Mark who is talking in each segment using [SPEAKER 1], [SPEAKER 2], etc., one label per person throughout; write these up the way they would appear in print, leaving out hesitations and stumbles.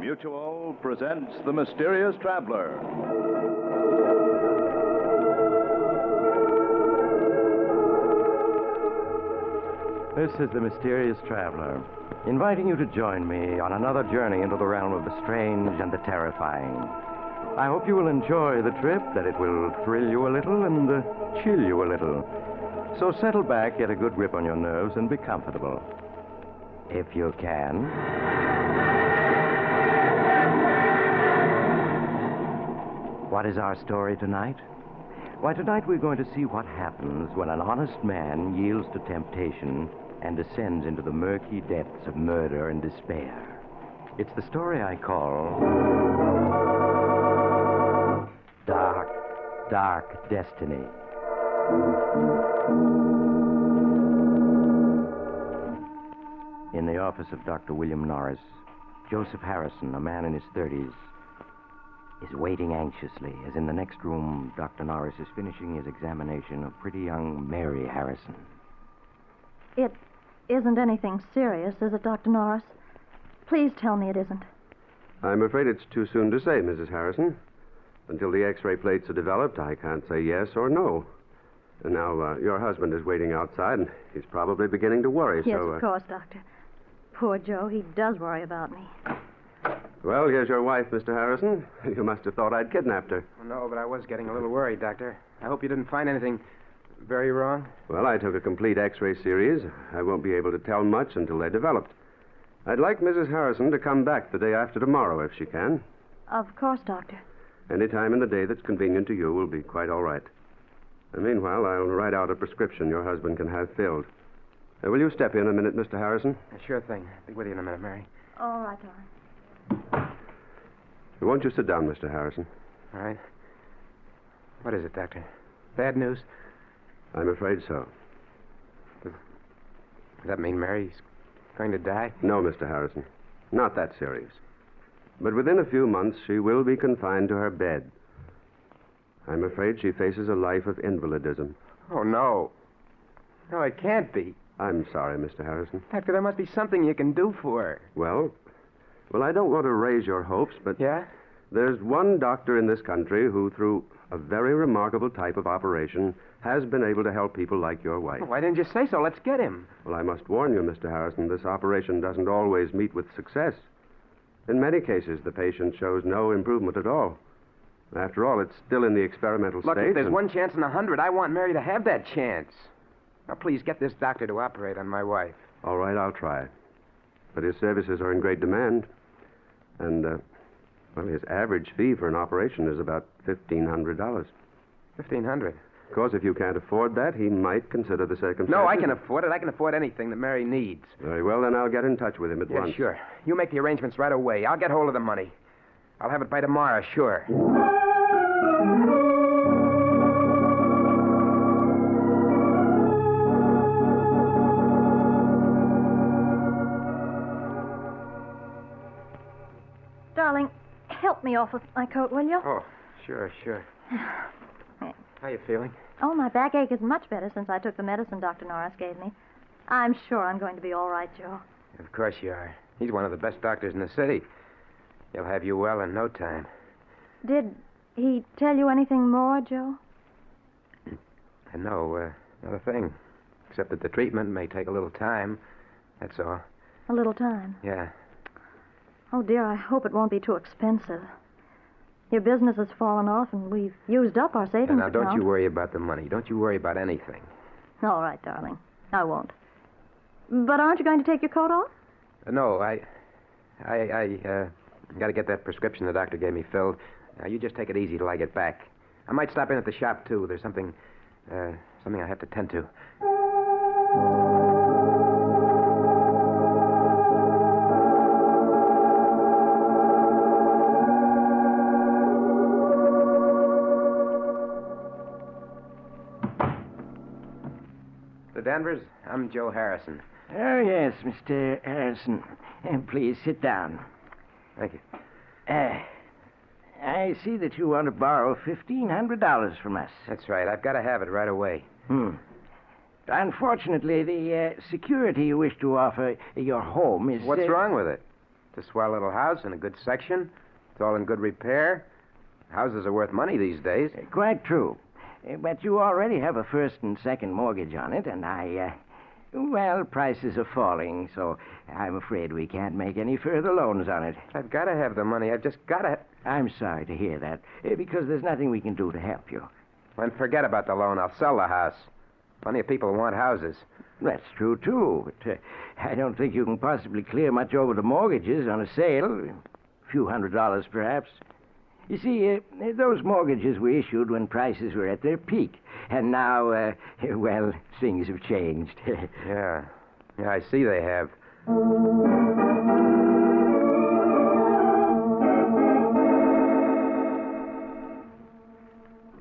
[SPEAKER 1] Mutual presents The Mysterious Traveler.
[SPEAKER 2] This is The Mysterious Traveler, inviting you to join me on another journey into the realm of the strange and the terrifying. I hope you will enjoy the trip, that it will thrill you a little and chill you a little. So settle back, get a good grip on your nerves, and be comfortable. If you can. What is our story tonight? Why, tonight we're going to see what happens when an honest man yields to temptation and descends into the murky depths of murder and despair. It's the story I call Dark Destiny. In the office of Dr. William Norris, Joseph Harrison, a man in his 30s, is waiting anxiously as in the next room Dr. Norris is finishing his examination of pretty young Mary Harrison.
[SPEAKER 3] It isn't anything serious, is it, Dr. Norris? Please tell me it isn't.
[SPEAKER 4] I'm afraid it's too soon to say, Mrs. Harrison. Until the X-ray plates are developed, I can't say yes or no. And now, your husband is waiting outside, and he's probably beginning to worry,
[SPEAKER 3] Yes,
[SPEAKER 4] so...
[SPEAKER 3] of course, Doctor. Poor Joe, he does worry about me.
[SPEAKER 4] Well, here's your wife, Mr. Harrison. You must have thought I'd kidnapped her.
[SPEAKER 5] No, but I was getting a little worried, Doctor. I hope you didn't find anything very wrong.
[SPEAKER 4] Well, I took a complete X-ray series. I won't be able to tell much until they're developed. I'd like Mrs. Harrison to come back the day after tomorrow, if she can.
[SPEAKER 3] Of course, Doctor.
[SPEAKER 4] Any time in the day that's convenient to you will be quite all right. And meanwhile, I'll write out a prescription your husband can have filled. Will you step in a minute, Mr. Harrison?
[SPEAKER 5] Sure thing. I'll be with you in a minute, Mary.
[SPEAKER 3] All right, darling.
[SPEAKER 4] Won't you sit down, Mr. Harrison?
[SPEAKER 5] All right. What is it, Doctor? Bad news?
[SPEAKER 4] I'm afraid so.
[SPEAKER 5] Does that mean Mary's going to die?
[SPEAKER 4] No, Mr. Harrison. Not that serious. But within a few months, she will be confined to her bed. I'm afraid she faces a life of invalidism.
[SPEAKER 5] Oh, no. No, it can't be.
[SPEAKER 4] I'm sorry, Mr. Harrison.
[SPEAKER 5] Doctor, there must be something you can do for her.
[SPEAKER 4] Well, I don't want to raise your hopes, but...
[SPEAKER 5] Yeah?
[SPEAKER 4] There's one doctor in this country who, through a very remarkable type of operation, has been able to help people like your wife.
[SPEAKER 5] Why didn't you say so? Let's get him.
[SPEAKER 4] Well, I must warn you, Mr. Harrison, this operation doesn't always meet with success. In many cases, the patient shows no improvement at all. After all, it's still in the experimental
[SPEAKER 5] Look,
[SPEAKER 4] stage.
[SPEAKER 5] if there's one chance in 100, I want Mary to have that chance. Now, please, get this doctor to operate on my wife.
[SPEAKER 4] All right, I'll try. But his services are in great demand. And, his average fee for an operation is about $1,500.
[SPEAKER 5] $1,500?
[SPEAKER 4] Of course, if you can't afford that, he might consider the circumstances.
[SPEAKER 5] No, I can afford it. I can afford anything that Mary needs.
[SPEAKER 4] Very well, then I'll get in touch with him at once.
[SPEAKER 5] Yeah, sure. You make the arrangements right away. I'll get hold of the money. I'll have it by tomorrow, sure.
[SPEAKER 3] Darling, help me off with my coat, will you?
[SPEAKER 5] Oh, sure. How you feeling?
[SPEAKER 3] Oh, my backache is much better since I took the medicine Dr. Norris gave me. I'm sure I'm going to be all right, Joe.
[SPEAKER 5] Of course you are. He's one of the best doctors in the city. He'll have you well in no time.
[SPEAKER 3] Did he tell you anything more, Joe?
[SPEAKER 5] No, not a thing. Except that the treatment may take a little time. That's all.
[SPEAKER 3] A little time.
[SPEAKER 5] Yeah.
[SPEAKER 3] Oh, dear, I hope it won't be too expensive. Your business has fallen off, and we've used up our savings
[SPEAKER 5] Now,
[SPEAKER 3] account.
[SPEAKER 5] don't you worry about the money. Don't you worry about anything.
[SPEAKER 3] All right, darling. I won't. But aren't you going to take your coat off?
[SPEAKER 5] No, I got to get that prescription the doctor gave me filled. Now, you just take it easy till I get back. I might stop in at the shop, too. There's something I have to tend to. The Danvers, I'm Joe Harrison.
[SPEAKER 2] Oh, yes, Mr. Harrison. Please sit down.
[SPEAKER 5] Thank you.
[SPEAKER 2] I see that you want to borrow $1,500 from us.
[SPEAKER 5] That's right. I've got to have it right away.
[SPEAKER 2] Unfortunately, the security you wish to offer your home is...
[SPEAKER 5] What's wrong with it? It's a swell little house in a good section. It's all in good repair. Houses are worth money these days.
[SPEAKER 2] Quite true. But you already have a first and second mortgage on it, and well, prices are falling, so I'm afraid we can't make any further loans on it.
[SPEAKER 5] I've got to have the money. I've just got to...
[SPEAKER 2] I'm sorry to hear that, because there's nothing we can do to help you.
[SPEAKER 5] Then forget about the loan. I'll sell the house. Plenty of people want houses.
[SPEAKER 2] That's true, too, but I don't think you can possibly clear much over the mortgages on a sale. A few $100s, perhaps. You see, those mortgages were issued when prices were at their peak. And now, well, things have changed.
[SPEAKER 5] Yeah, I see they have.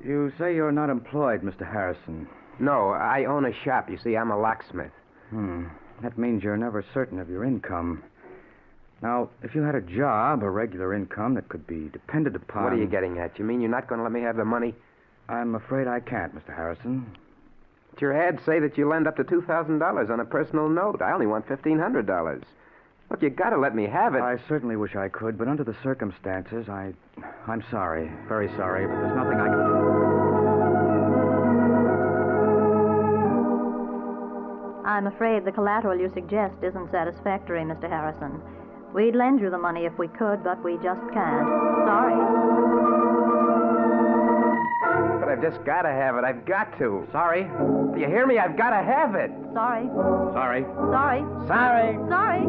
[SPEAKER 6] You say you're not employed, Mr. Harrison.
[SPEAKER 5] No, I own a shop. You see, I'm a locksmith.
[SPEAKER 6] That means you're never certain of your income. Now, if you had a job, a regular income that could be depended upon...
[SPEAKER 5] What are you getting at? You mean you're not going to let me have the money?
[SPEAKER 6] I'm afraid I can't, Mr. Harrison.
[SPEAKER 5] But your ads say that you lend up to $2,000 on a personal note. I only want $1,500. Look, you got to let me have it.
[SPEAKER 6] I certainly wish I could, but under the circumstances, I'm sorry. Very sorry, but there's nothing I can do.
[SPEAKER 3] I'm afraid the collateral you suggest isn't satisfactory, Mr. Harrison. We'd lend you the money if we could, but we just can't. Sorry.
[SPEAKER 5] But I've just got to have it. I've got to. Sorry. Do you hear me? I've got to have it.
[SPEAKER 3] Sorry.
[SPEAKER 6] Sorry.
[SPEAKER 3] Sorry.
[SPEAKER 5] Sorry.
[SPEAKER 3] Sorry.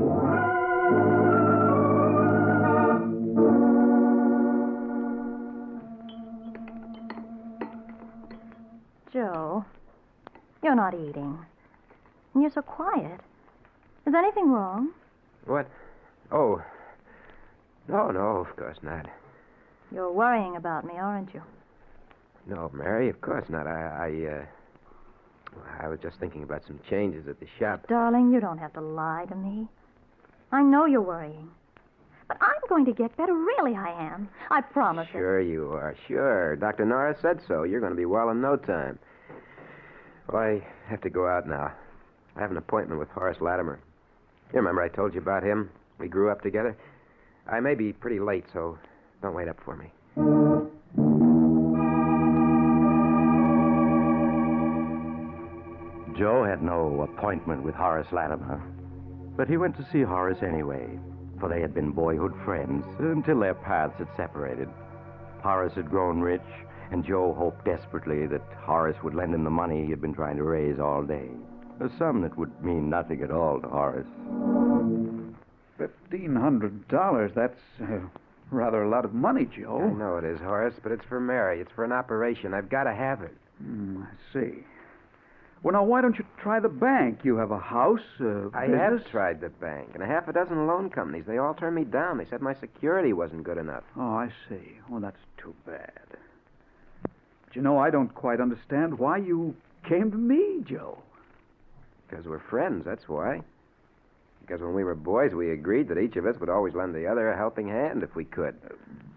[SPEAKER 3] Joe, you're not eating. And you're so quiet. Is anything wrong?
[SPEAKER 5] What? Oh. No, of course not.
[SPEAKER 3] You're worrying about me, aren't you?
[SPEAKER 5] No, Mary, of course not. I was just thinking about some changes at the shop.
[SPEAKER 3] Darling, you don't have to lie to me. I know you're worrying. But I'm going to get better. Really, I am. I promise it.
[SPEAKER 5] Sure you are. Sure. Dr. Norris said so. You're going to be well in no time. Well, I have to go out now. I have an appointment with Horace Latimer. You remember I told you about him? We grew up together. I may be pretty late, so don't wait up for me.
[SPEAKER 2] Joe had no appointment with Horace Latimer, but he went to see Horace anyway, for they had been boyhood friends until their paths had separated. Horace had grown rich, and Joe hoped desperately that Horace would lend him the money he had been trying to raise all day. A sum that would mean nothing at all to Horace.
[SPEAKER 7] $1,500, that's rather a lot of money, Joe.
[SPEAKER 5] I know it is, Horace, but it's for Mary. It's for an operation. I've got to have it.
[SPEAKER 7] I see. Well, now, why don't you try the bank? You have a house,
[SPEAKER 5] I
[SPEAKER 7] business.
[SPEAKER 5] have tried the bank, and a half a dozen loan companies. They all turned me down. They said my security wasn't good enough.
[SPEAKER 7] Oh, I see. Well, that's too bad. But you know, I don't quite understand why you came to me, Joe.
[SPEAKER 5] Because we're friends, that's why. Because when we were boys, we agreed that each of us would always lend the other a helping hand if we could.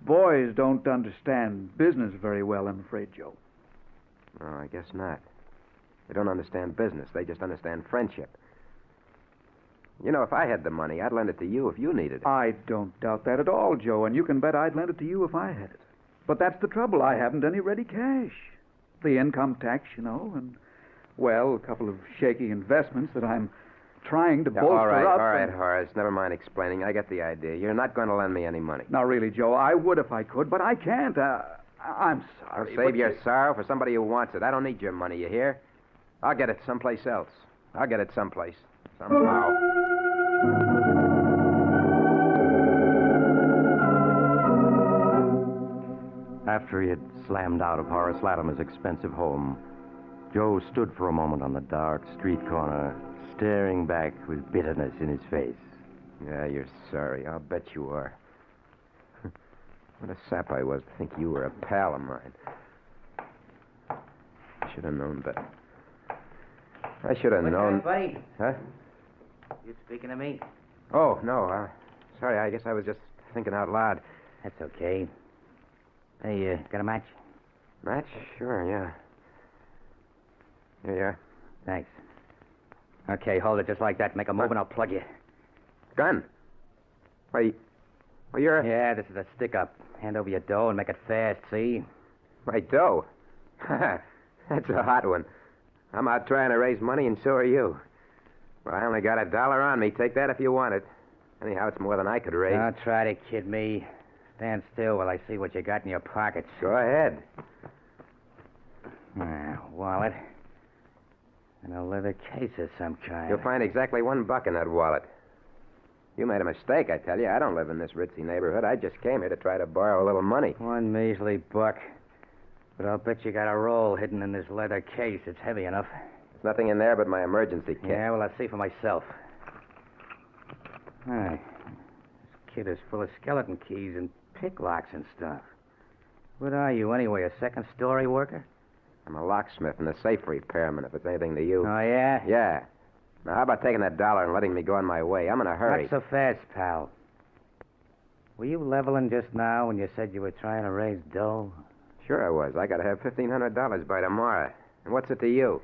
[SPEAKER 7] Boys don't understand business very well, I'm afraid, Joe.
[SPEAKER 5] Oh, I guess not. They don't understand business. They just understand friendship. You know, if I had the money, I'd lend it to you if you needed it.
[SPEAKER 7] I don't doubt that at all, Joe, and you can bet I'd lend it to you if I had it. But that's the trouble. I haven't any ready cash. The income tax, you know, and, well, a couple of shaky investments that I'm trying to bolster
[SPEAKER 5] all
[SPEAKER 7] up.
[SPEAKER 5] right, Horace. Never mind explaining. I get the idea. You're not going to lend me any money.
[SPEAKER 7] Now, really, Joe, I would if I could, but I can't. I'm sorry.
[SPEAKER 5] Save your sorrow for somebody who wants it. I don't need your money, you hear? I'll get it someplace else. I'll get it someplace. Somehow.
[SPEAKER 2] After he had slammed out of Horace Latimer's expensive home, Joe stood for a moment on the dark street corner, staring back with bitterness in his face.
[SPEAKER 5] Yeah, you're sorry. I'll bet you are. What a sap I was to think you were a pal of mine. I should have known better. I should have known.
[SPEAKER 8] Buddy?
[SPEAKER 5] Huh?
[SPEAKER 8] You speaking to me?
[SPEAKER 5] Oh, no. Sorry, I guess I was just thinking out loud.
[SPEAKER 8] That's okay. Hey, got a match?
[SPEAKER 5] Match? Sure, yeah. Here you are.
[SPEAKER 8] Thanks. Okay, hold it just like that. Make a move and I'll plug you.
[SPEAKER 5] Gun. Why, you're...
[SPEAKER 8] Yeah, this is a stick-up. Hand over your dough and make it fast, see?
[SPEAKER 5] My dough? That's a hot one. I'm out trying to raise money, and so are you. Well, I only got $1 on me. Take that if you want it. Anyhow, it's more than I could raise.
[SPEAKER 8] Don't try to kid me. Stand still while I see what you got in your pockets.
[SPEAKER 5] Go ahead.
[SPEAKER 8] Wallet. And a leather case of some kind.
[SPEAKER 5] You'll find exactly $1 in that wallet. You made a mistake, I tell you. I don't live in this ritzy neighborhood. I just came here to try to borrow a little money.
[SPEAKER 8] One measly buck. But I'll bet you got a roll hidden in this leather case. It's heavy enough.
[SPEAKER 5] There's nothing in there but my emergency kit.
[SPEAKER 8] Yeah, well, I'll see for myself. Hey, this kit is full of skeleton keys and pick locks and stuff. What are you, anyway, a second-story worker?
[SPEAKER 5] I'm a locksmith and a safe repairman, if it's anything to you.
[SPEAKER 8] Oh, yeah?
[SPEAKER 5] Yeah. Now, how about taking that $1 and letting me go on my way? I'm in a hurry.
[SPEAKER 8] Not so fast, pal. Were you leveling just now when you said you were trying to raise dough?
[SPEAKER 5] Sure I was. I got to have $1,500 by tomorrow. And what's it to you?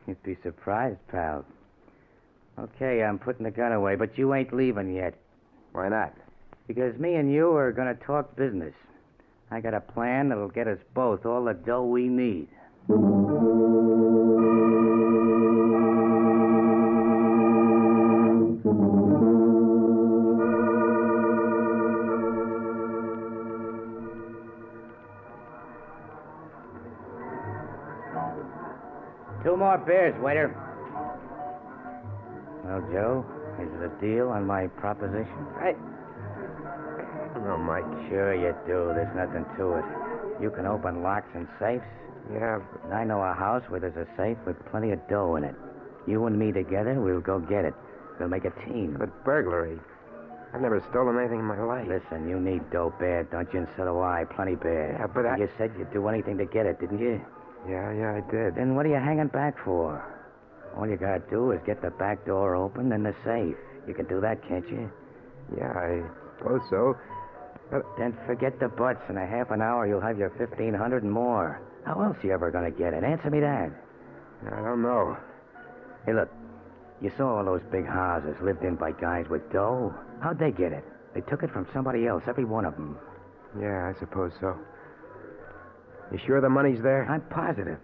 [SPEAKER 8] You'd be surprised, pal. Okay, I'm putting the gun away, but you ain't leaving yet.
[SPEAKER 5] Why not?
[SPEAKER 8] Because me and you are going to talk business. I got a plan that'll get us both all the dough we need. Two more beers, waiter. Well, Joe, is it a deal on my proposition?
[SPEAKER 5] I don't know, Mike.
[SPEAKER 8] Sure you do. There's nothing to it. You can open locks and safes.
[SPEAKER 5] Yeah,
[SPEAKER 8] And I know a house where there's a safe with plenty of dough in it. You and me together, we'll go get it. We'll make a team.
[SPEAKER 5] but burglary. I've never stolen anything in my life.
[SPEAKER 8] Listen, you need dough bad, don't you? And so do I. Plenty bad.
[SPEAKER 5] Yeah, but
[SPEAKER 8] And you said you'd do anything to get it, didn't you?
[SPEAKER 5] Yeah, I did.
[SPEAKER 8] Then what are you hanging back for? All you gotta do is get the back door open and the safe. You can do that, can't you?
[SPEAKER 5] Yeah, I suppose so.
[SPEAKER 8] Then forget the buts. In a half an hour, you'll have your 1,500 and more. How else you ever gonna get it? Answer me that.
[SPEAKER 5] I don't know.
[SPEAKER 8] Hey, look. You saw all those big houses lived in by guys with dough. How'd they get it? They took it from somebody else, every one of them.
[SPEAKER 5] Yeah, I suppose so. You sure the money's there?
[SPEAKER 8] I'm positive.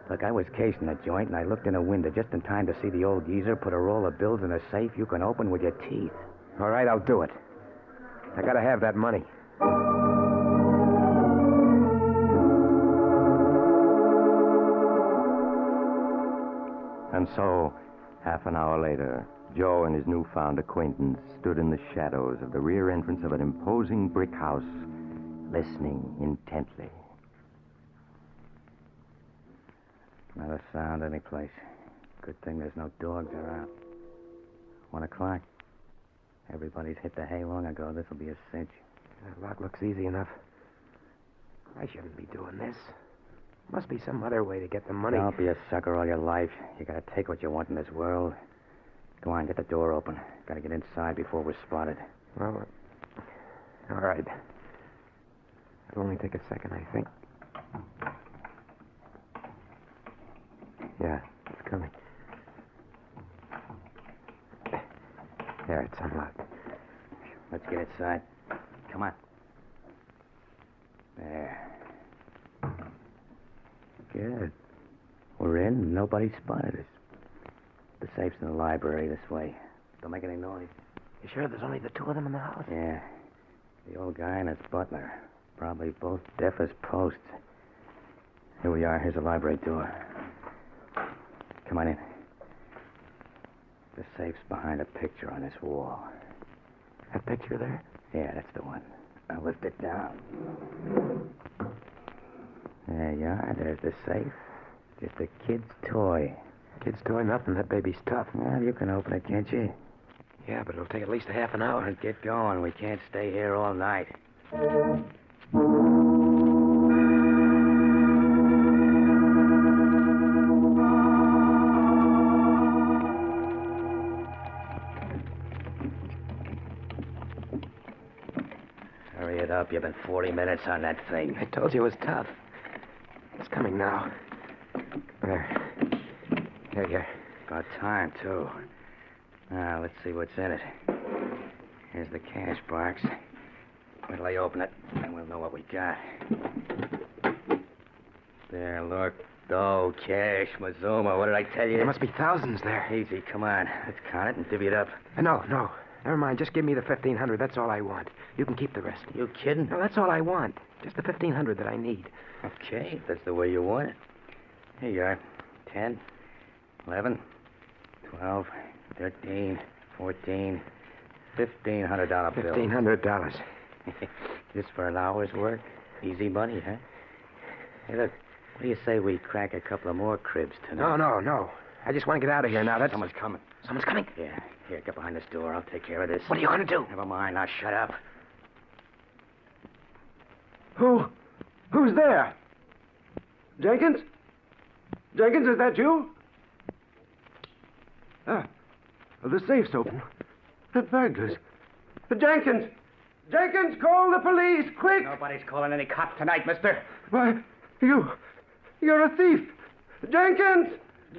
[SPEAKER 8] Look, I was casing the joint, and I looked in a window just in time to see the old geezer put a roll of bills in a safe you can open with your teeth.
[SPEAKER 5] All right, I'll do it. I gotta have that money.
[SPEAKER 2] And so, half an hour later, Joe and his newfound acquaintance stood in the shadows of the rear entrance of an imposing brick house, listening intently. Not a sound anyplace. Good thing there's no dogs around. 1 o'clock. Everybody's hit the hay long ago. This'll be a cinch.
[SPEAKER 5] That lock looks easy enough. I shouldn't be doing this. Must be some other way to get the money.
[SPEAKER 8] Don't be a sucker all your life. You gotta take what you want in this world. Go on, get the door open. Gotta get inside before we're spotted.
[SPEAKER 5] Well, all right. It'll only take a second, I think. Yeah, it's coming. There, it's unlocked.
[SPEAKER 8] Let's get inside. Come on. There. Good. We're in, and nobody spotted us. The safe's in the library this way. Don't make any noise.
[SPEAKER 5] You sure there's only the two of them in the house?
[SPEAKER 8] Yeah. The old guy and his butler. Probably both deaf as posts. Here we are. Here's the library door. Come on in. The safe's behind a picture on this wall.
[SPEAKER 5] That picture there?
[SPEAKER 8] Yeah, that's the one. Now lift it down. There you are. There's the safe. Just a kid's toy.
[SPEAKER 5] Kid's toy, nothing. That baby's tough.
[SPEAKER 8] Well, you can open it, can't you?
[SPEAKER 5] Yeah, but it'll take at least a half an hour.
[SPEAKER 8] Get going. We can't stay here all night. Hurry it up. You've been 40 minutes on that thing.
[SPEAKER 5] I told you it was tough. It's coming now. There. There you are.
[SPEAKER 8] About time, too. Now, let's see what's in it. Here's the cash box. Wait till I open it, and we'll know what we got. There, look. Oh, cash, Mazuma. What did I tell you?
[SPEAKER 5] There must be thousands there.
[SPEAKER 8] Easy, come on. Let's count it and divvy it up.
[SPEAKER 5] No. Never mind. Just give me the 1,500. That's all I want. You can keep the rest.
[SPEAKER 8] You kidding?
[SPEAKER 5] No, that's all I want. Just the 1,500 that I need.
[SPEAKER 8] Okay, if that's the way you want it. Here you are. 10, 11, 12, 13, 14, $1,500 bill.
[SPEAKER 5] $1,500.
[SPEAKER 8] Just for an hour's work? Easy money, huh? Hey, look. What do you say we crack a couple of more cribs tonight?
[SPEAKER 5] No. I just want to get out of here now.
[SPEAKER 8] Someone's coming.
[SPEAKER 5] Someone's coming?
[SPEAKER 8] Yeah. Here, get behind this door. I'll take care of this.
[SPEAKER 5] What are you going to do?
[SPEAKER 8] Never mind. Now shut up.
[SPEAKER 4] Who's there? Jenkins? Jenkins, is that you? The safe's open. The burglars. Jenkins! Jenkins, call the police, quick!
[SPEAKER 8] Nobody's calling any cops tonight, mister.
[SPEAKER 4] Why, you're a thief! Jenkins!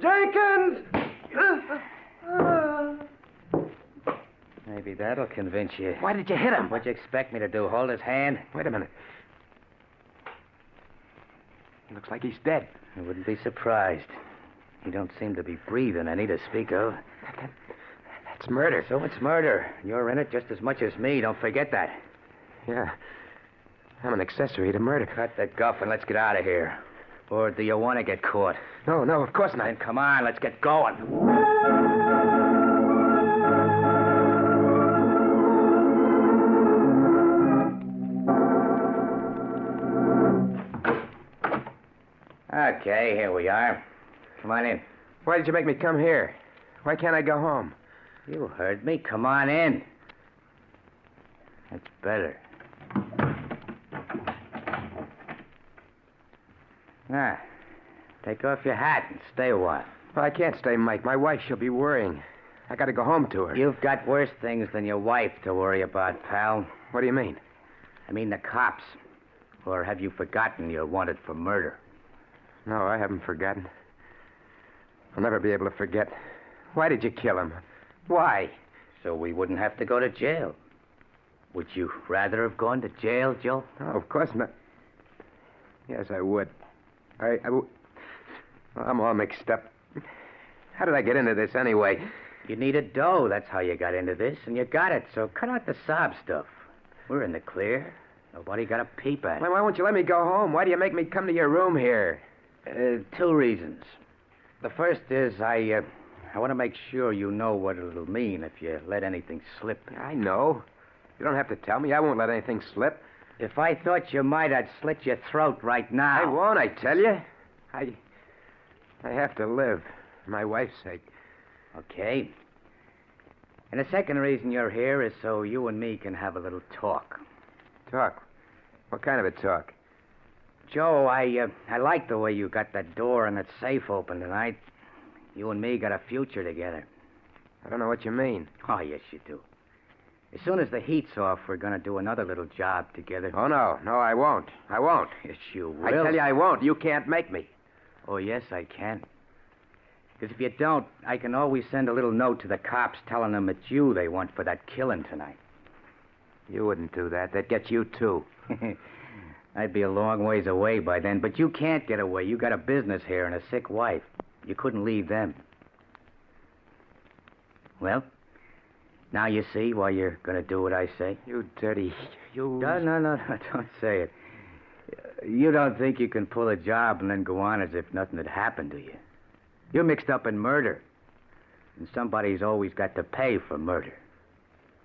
[SPEAKER 4] Jenkins!
[SPEAKER 8] Maybe that'll convince you.
[SPEAKER 5] Why did you hit him?
[SPEAKER 8] What'd you expect me to do? Hold his hand?
[SPEAKER 5] Wait a minute. He looks like he's dead.
[SPEAKER 8] I wouldn't be surprised. He don't seem to be breathing any to speak of.
[SPEAKER 5] That's murder.
[SPEAKER 8] So it's murder. You're in it just as much as me. Don't forget that.
[SPEAKER 5] Yeah. I'm an accessory to murder.
[SPEAKER 8] Cut the guff and let's get out of here. Or do you want to get caught?
[SPEAKER 5] No, of course not.
[SPEAKER 8] Then come on, let's get going. Okay, here we are. Come on in.
[SPEAKER 5] Why did you make me come here? Why can't I go home?
[SPEAKER 8] You heard me. Come on in. That's better. Now, take off your hat and stay a while.
[SPEAKER 5] Well, I can't stay, Mike. My wife, she'll be worrying. I got to go home to her.
[SPEAKER 8] You've got worse things than your wife to worry about, pal.
[SPEAKER 5] What do you mean?
[SPEAKER 8] I mean the cops. Or have you forgotten you're wanted for murder?
[SPEAKER 5] No, I haven't forgotten. I'll never be able to forget. Why did you kill him? Why?
[SPEAKER 8] So we wouldn't have to go to jail. Would you rather have gone to jail, Joe?
[SPEAKER 5] Oh, of course not. Yes, I would. Well, I'm all mixed up. How did I get into this anyway?
[SPEAKER 8] You needed dough. That's how you got into this, and you got it. So cut out the sob stuff. We're in the clear. Nobody got a peep at it.
[SPEAKER 5] Why won't you let me go home? Why do you make me come to your room here?
[SPEAKER 8] 2 reasons. The first is I want to make sure you know what it'll mean if you let anything slip.
[SPEAKER 5] I know. You don't have to tell me. I won't let anything slip.
[SPEAKER 8] If I thought you might, I'd slit your throat right now.
[SPEAKER 5] I won't, I tell you. I have to live, for my wife's sake.
[SPEAKER 8] Okay. And the second reason you're here is so you and me can have a little talk.
[SPEAKER 5] Talk? What kind of a talk?
[SPEAKER 8] Joe, I like the way you got that door and that safe open tonight. You and me got a future together.
[SPEAKER 5] I don't know what you mean.
[SPEAKER 8] Oh, yes, you do. As soon as the heat's off, we're going to do another little job together.
[SPEAKER 5] Oh, no. No, I won't. I won't.
[SPEAKER 8] Yes, you will.
[SPEAKER 5] I tell you I won't. You can't make me.
[SPEAKER 8] Oh, yes, I can. Because if you don't, I can always send a little note to the cops telling them it's you they want for that killing tonight.
[SPEAKER 5] You wouldn't do that. That'd get you, too.
[SPEAKER 8] I'd be a long ways away by then, but you can't get away. You got a business here and a sick wife. You couldn't leave them. Well, now you see why you're going to do what I say?
[SPEAKER 5] You dirty... You...
[SPEAKER 8] No, don't say it. You don't think you can pull a job and then go on as if nothing had happened to you. You're mixed up in murder. And somebody's always got to pay for murder.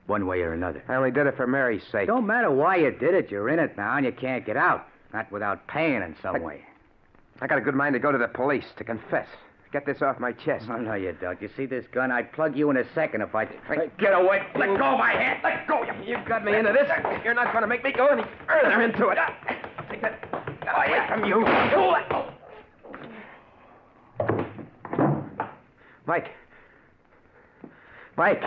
[SPEAKER 8] One way or another.
[SPEAKER 5] I only did it for Mary's sake.
[SPEAKER 8] Don't matter why you did it. You're in it now and you can't get out. Not without paying in some way.
[SPEAKER 5] I got a good mind to go to the police, to confess. Get this off my chest.
[SPEAKER 8] Oh, no, you don't. You see this gun? I'd plug you in a second if I... Get away. Let go of my hand. Let go.
[SPEAKER 5] You got me into this. You're not going to make me go any further into it. Take that away from you. Mike. Mike.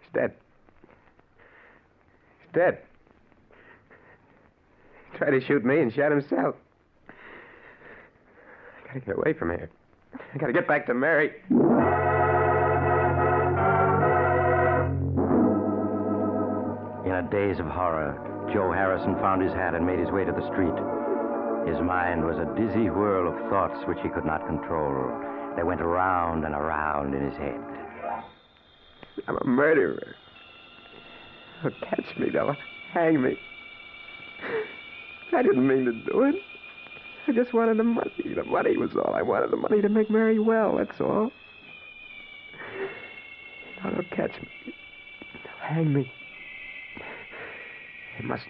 [SPEAKER 5] He's dead. He's dead. He tried to shoot me and shot himself. I gotta get away from here. I gotta get back to Mary.
[SPEAKER 2] a daze of horror, Joe Harrison found his hat and made his way to the street. His mind was a dizzy whirl of thoughts which he could not control. They went around and around in his head.
[SPEAKER 5] I'm a murderer. They'll catch me. They'll hang me. I didn't mean to do it. I just wanted the money. The money was all I wanted. The money to make Mary well, that's all. Now they'll catch me. They'll hang me. They must.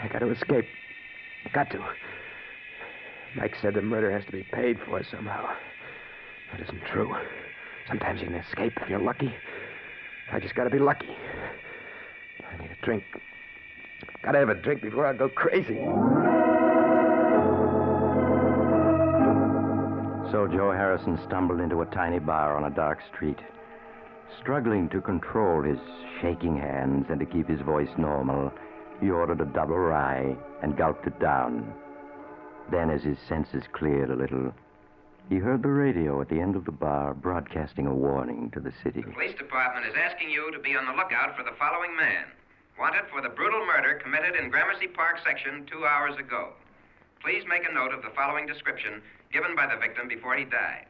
[SPEAKER 5] I got to escape. Got to. Mike said the murder has to be paid for somehow. That isn't true. Sometimes you can escape if you're lucky. I just got to be lucky. I need a drink. Got to have a drink before I go crazy.
[SPEAKER 2] So Joe Harrison stumbled into a tiny bar on a dark street. Struggling to control his shaking hands and to keep his voice normal, he ordered a double rye and gulped it down. Then, as his senses cleared a little, he heard the radio at the end of the bar broadcasting a warning to the city.
[SPEAKER 5] The police department is asking you to be on the lookout for the following man. Wanted for the brutal murder committed in Gramercy Park section 2 hours ago. Please make a note of the following description given by the victim before he died.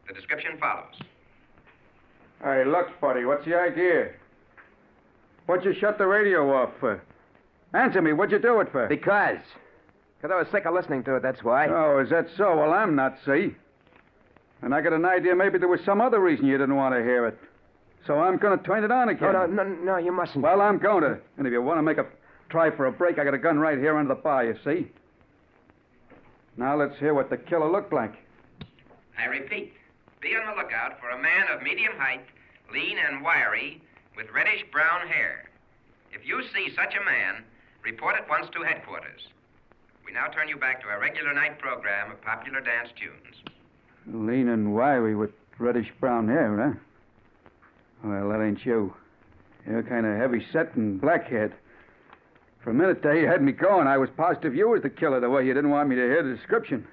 [SPEAKER 5] The description follows.
[SPEAKER 7] Hey, look, buddy, what's the idea? What'd you shut the radio off for? Answer me, what'd you do it for?
[SPEAKER 5] Because I was sick of listening to it, that's why.
[SPEAKER 7] Oh, is that so? Well, I'm not, see? And I got an idea maybe there was some other reason you didn't want to hear it. So I'm going to turn it on again.
[SPEAKER 5] Oh, no, you mustn't.
[SPEAKER 7] Well, I'm going to. And if you want to make a try for a break, I got a gun right here under the bar, you see? Now let's hear what the killer looked like.
[SPEAKER 5] I repeat, be on the lookout for a man of medium height, lean and wiry, with reddish-brown hair. If you see such a man, report at once to headquarters. We now turn you back to our regular night program of popular dance tunes.
[SPEAKER 7] Lean and wiry with reddish-brown hair, huh? Well, that ain't you. You're kind of heavy-set and black-haired. For a minute there, you had me going. I was positive you was the killer, the way you didn't want me to hear the description.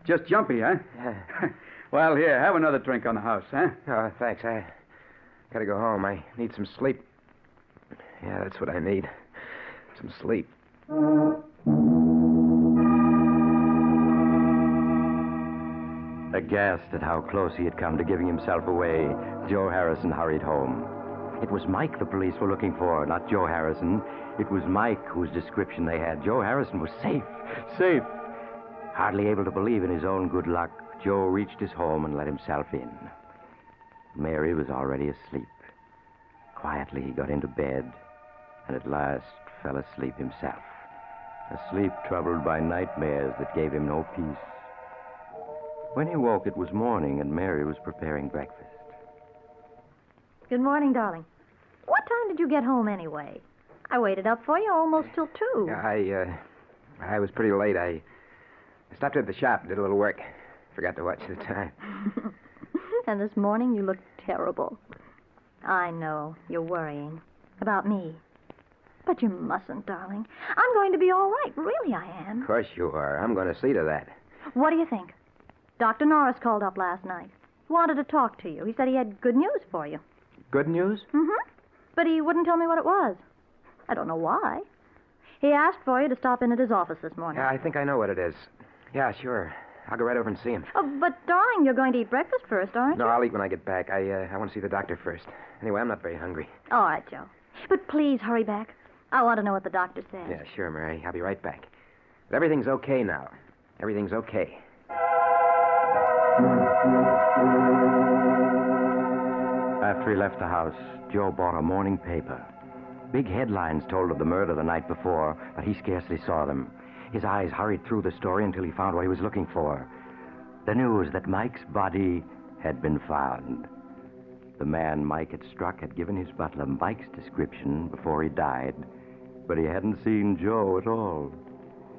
[SPEAKER 7] Just jumpy, huh?
[SPEAKER 5] Yeah.
[SPEAKER 7] Well, here, have another drink on the house, huh?
[SPEAKER 5] Oh, thanks. I gotta go home. I need some sleep. Yeah, that's what I need. Some sleep.
[SPEAKER 2] Aghast at how close he had come to giving himself away, Joe Harrison hurried home. It was Mike the police were looking for, not Joe Harrison. It was Mike whose description they had. Joe Harrison was safe. Safe. Hardly able to believe in his own good luck, Joe reached his home and let himself in. Mary was already asleep. Quietly, he got into bed and at last fell asleep himself. A sleep troubled by nightmares that gave him no peace. When he woke, it was morning, and Mary was preparing breakfast.
[SPEAKER 3] Good morning, darling. What time did you get home anyway? I waited up for you almost till 2.
[SPEAKER 5] Yeah, I was pretty late. I stopped at the shop and did a little work. Forgot to watch the time.
[SPEAKER 3] And this morning you looked terrible. I know. You're worrying. About me. But you mustn't, darling. I'm going to be all right. Really, I am.
[SPEAKER 5] Of course you are. I'm going to see to that.
[SPEAKER 3] What do you think? Dr. Norris called up last night. He wanted to talk to you. He said he had good news for you.
[SPEAKER 5] Good news?
[SPEAKER 3] Mm-hmm. But he wouldn't tell me what it was. I don't know why. He asked for you to stop in at his office this morning.
[SPEAKER 5] Yeah, I think I know what it is. Yeah, sure. I'll go right over and see him.
[SPEAKER 3] Oh, but, darling, you're going to eat breakfast first, aren't you?
[SPEAKER 5] No, I'll eat when I get back. I want to see the doctor first. Anyway, I'm not very hungry.
[SPEAKER 3] All right, Joe. But please hurry back. I want to know what the doctor says.
[SPEAKER 5] Yeah, sure, Mary. I'll be right back. But everything's okay now. Everything's okay.
[SPEAKER 2] After he left the house, Joe bought a morning paper. Big headlines told of the murder the night before, but he scarcely saw them. His eyes hurried through the story until he found what he was looking for. The news that Mike's body had been found. The man Mike had struck had given his butler Mike's description before he died, but he hadn't seen Joe at all.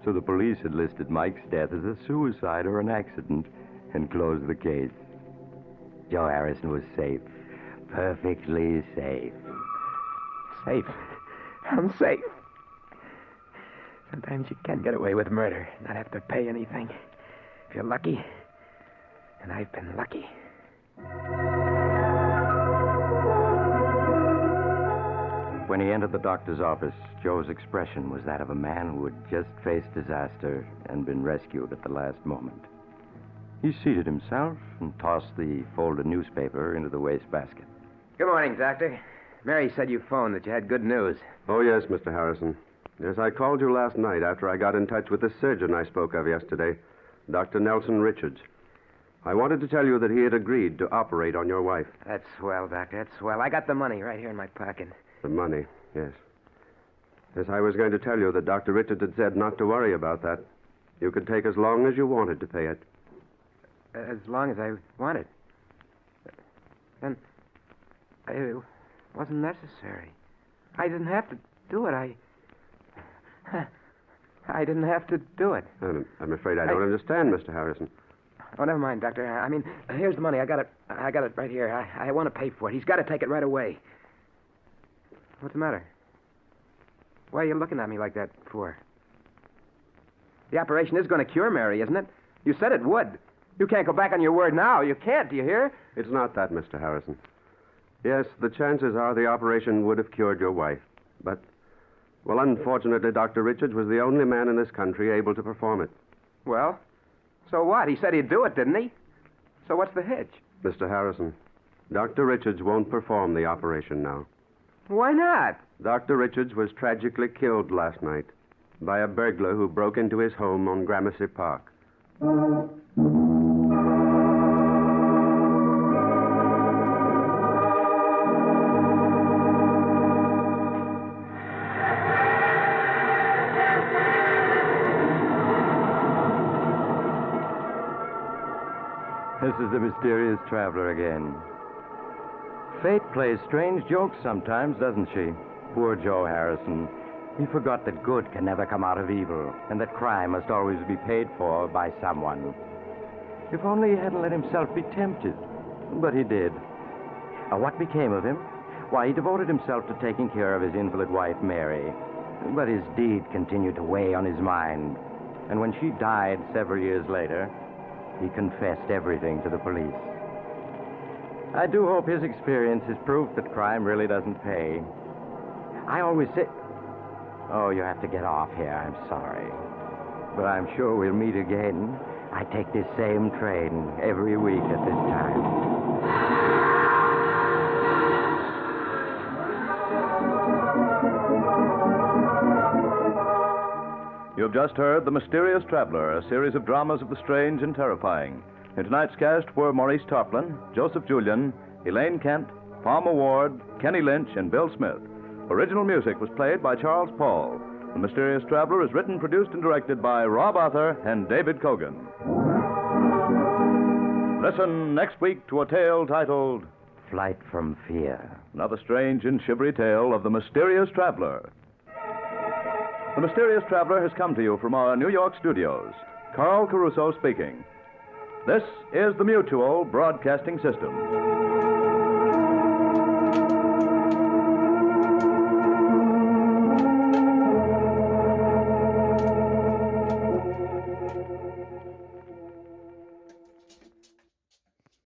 [SPEAKER 2] So the police had listed Mike's death as a suicide or an accident and closed the case. Joe Harrison was safe. Perfectly safe.
[SPEAKER 5] Safe. I'm safe. Sometimes you can get away with murder, not have to pay anything. If you're lucky. And I've been lucky.
[SPEAKER 2] When he entered the doctor's office, Joe's expression was that of a man who had just faced disaster and been rescued at the last moment. He seated himself and tossed the folded newspaper into the wastebasket.
[SPEAKER 5] Good morning, Doctor. Mary said you phoned that you had good news.
[SPEAKER 4] Oh, yes, Mr. Harrison. Yes, I called you last night after I got in touch with the surgeon I spoke of yesterday, Dr. Nelson Richards. I wanted to tell you that he had agreed to operate on your wife.
[SPEAKER 5] That's swell, Doctor. That's swell. I got the money right here in my pocket.
[SPEAKER 4] The money, yes. Yes, I was going to tell you that Dr. Richards had said not to worry about that. You could take as long as you wanted to pay it.
[SPEAKER 5] As long as I wanted. Then it wasn't necessary. I didn't have to do it. I didn't have to do it.
[SPEAKER 4] I'm afraid I don't understand, Mr. Harrison.
[SPEAKER 5] Oh, never mind, Doctor. I mean, here's the money. I got it right here. I want to pay for it. He's got to take it right away. What's the matter? Why are you looking at me like that for? The operation is going to cure Mary, isn't it? You said it would. You can't go back on your word now. You can't, do you hear?
[SPEAKER 4] It's not that, Mr. Harrison. Yes, the chances are the operation would have cured your wife. But, well, unfortunately, Dr. Richards was the only man in this country able to perform it.
[SPEAKER 5] Well, so what? He said he'd do it, didn't he? So what's the hitch?
[SPEAKER 4] Mr. Harrison, Dr. Richards won't perform the operation now.
[SPEAKER 5] Why not?
[SPEAKER 4] Dr. Richards was tragically killed last night by a burglar who broke into his home on Gramercy Park.
[SPEAKER 2] This is the mysterious traveler again. Fate plays strange jokes sometimes, doesn't she? Poor Joe Harrison. He forgot that good can never come out of evil, and that crime must always be paid for by someone. If only he hadn't let himself be tempted. But he did. What became of him? Why, he devoted himself to taking care of his invalid wife, Mary. But his deed continued to weigh on his mind. And when she died several years later, he confessed everything to the police. I do hope his experience is proof that crime really doesn't pay. I always say... Oh, you have to get off here. I'm sorry. But I'm sure we'll meet again. I take this same train every week at this time.
[SPEAKER 1] You've just heard The Mysterious Traveler, a series of dramas of the strange and terrifying. In tonight's cast were Maurice Tarplin, Joseph Julian, Elaine Kent, Palmer Ward, Kenny Lynch, and Bill Smith. Original music was played by Charles Paul. The Mysterious Traveler is written, produced, and directed by Rob Arthur and David Cogan. Listen next week to a tale titled
[SPEAKER 2] Flight from Fear.
[SPEAKER 1] Another strange and shivery tale of The Mysterious Traveler. The Mysterious Traveler has come to you from our New York studios. Carl Caruso speaking. This is the Mutual Broadcasting System.